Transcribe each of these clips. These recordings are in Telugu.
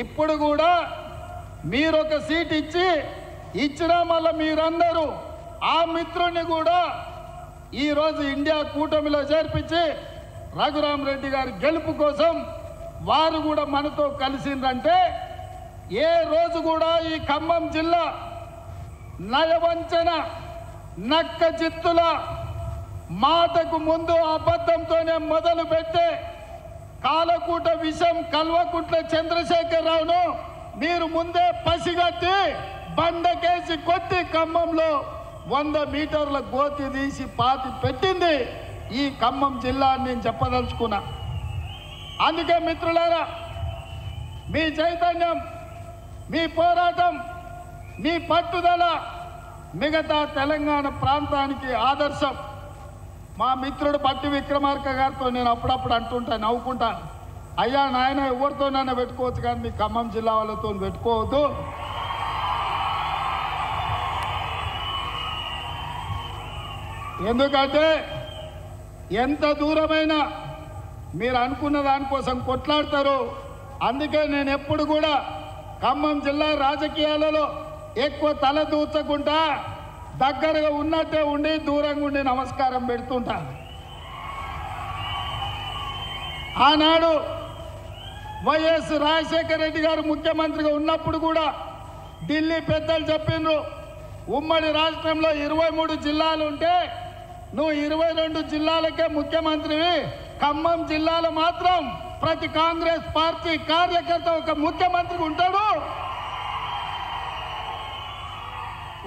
ఇప్పుడు కూడా మీరు ఒక సీట్ ఇచ్చినా మళ్ళీ మీరందరూ ఆ మిత్రుని కూడా ఈరోజు ఇండియా కూటమిలో చేర్పించి రఘురామ్ రెడ్డి గారి గెలుపు కోసం వారు కూడా మనతో కలిసిందంటే ఏ రోజు కూడా ఈ ఖమ్మం జిల్లా నయవంచన నక్క చిత్తుల మాటకు ముందు అబద్ధంతోనే మొదలు పెట్టే కాలకూట విషం కల్వకుట్ల చంద్రశేఖరరావును మీరు ముందే పసిగట్టి బండకేసి కొట్టి ఖమ్మంలో 100 మీటర్ల గోతి తీసి పాతి పెట్టింది ఈ ఖమ్మం జిల్లా అని నేను చెప్పదలుచుకున్నా. అందుకే మిత్రులారా, మీ చైతన్యం, మీ పోరాటం, మీ పట్టుదల మిగతా తెలంగాణ ప్రాంతానికి ఆదర్శం. మా మిత్రుడు పట్టి విక్రమార్క గారితో నేను అప్పుడప్పుడు అంటుంటా, నవ్వుకుంటాను, అయ్యా నాయన ఎవరితోనైనా పెట్టుకోవచ్చు కానీ మీ ఖమ్మం జిల్లా వాళ్ళతో పెట్టుకోవద్దు. ఎందుకంటే ఎంత దూరమైనా మీరు అనుకున్న దానికోసం కొట్లాడతారు. అందుకే నేను ఎప్పుడు కూడా ఖమ్మం జిల్లా రాజకీయాలలో ఎక్కువ తల దూర్చకుండా దగ్గరగా ఉన్నట్టే ఉండి దూరంగా ఉండి నమస్కారం పెడుతుంటా. ఆనాడు వైఎస్ రాజశేఖర రెడ్డి గారు ముఖ్యమంత్రిగా ఉన్నప్పుడు కూడా ఢిల్లీ పెద్దలు చెప్పిండ్రు, ఉమ్మడి రాష్ట్రంలో 23 జిల్లాలు ఉంటే నువ్వు 22 జిల్లాలకే ముఖ్యమంత్రివి, ఖమ్మం జిల్లాలో మాత్రం ప్రతి కాంగ్రెస్ పార్టీ కార్యకర్త ఒక ముఖ్యమంత్రి ఉంటాడు,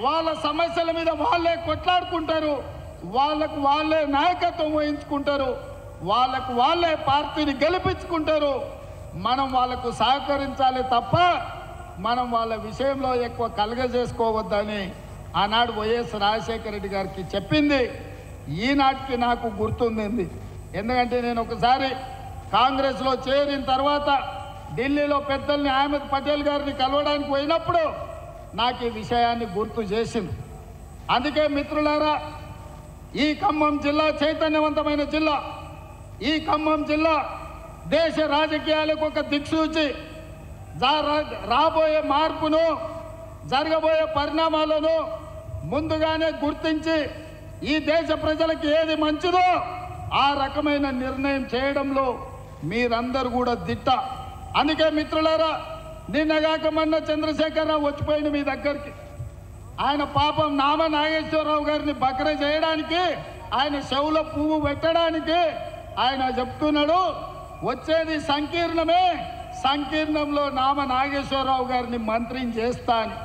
వాళ్ళ సమస్యల మీద వాళ్ళే కొట్లాడుకుంటారు, వాళ్ళకు వాళ్ళే నాయకత్వం వహించుకుంటారు, వాళ్ళకు వాళ్ళే పార్టీని గెలిపించుకుంటారు. మనం వాళ్ళకు సహకరించాలి తప్ప మనం వాళ్ళ విషయంలో ఎక్కువ కలగజేసుకోవద్దని ఆనాడు వైఎస్ రాజశేఖర రెడ్డి గారికి చెప్పింది ఈనాటికి నాకు గుర్తుంది. ఎందుకంటే నేను ఒకసారి కాంగ్రెస్లో చేరిన తర్వాత ఢిల్లీలో పెద్దల్ని అహ్మద్ పటేల్ గారిని కలవడానికి పోయినప్పుడు నాకు ఈ విషయాన్ని గుర్తు చేసింది. అందుకే మిత్రులారా, ఈ ఖమ్మం జిల్లా చైతన్యవంతమైన జిల్లా, ఈ ఖమ్మం జిల్లా దేశ రాజకీయాలకు ఒక దిక్సూచి, రాబోయే మార్పును, జరగబోయే పరిణామాలను ముందుగానే గుర్తించి ఈ దేశ ప్రజలకు ఏది మంచిదో ఆ రకమైన నిర్ణయం చేయడంలో మీరందరూ కూడా దిట్ట. అందుకే మిత్రులారా, నిన్నగాక మొన్న చంద్రశేఖరరావు వచ్చిపోయిన మీ దగ్గరికి, ఆయన పాపం నామ నాగేశ్వరరావు గారిని బకర చేయడానికి, ఆయన చెవులో పువ్వు పెట్టడానికి ఆయన చెప్తున్నాడు, వచ్చేది సంకీర్ణమే, సంకీర్ణంలో నామ నాగేశ్వరరావు గారిని మంత్రిని చేస్తా అని.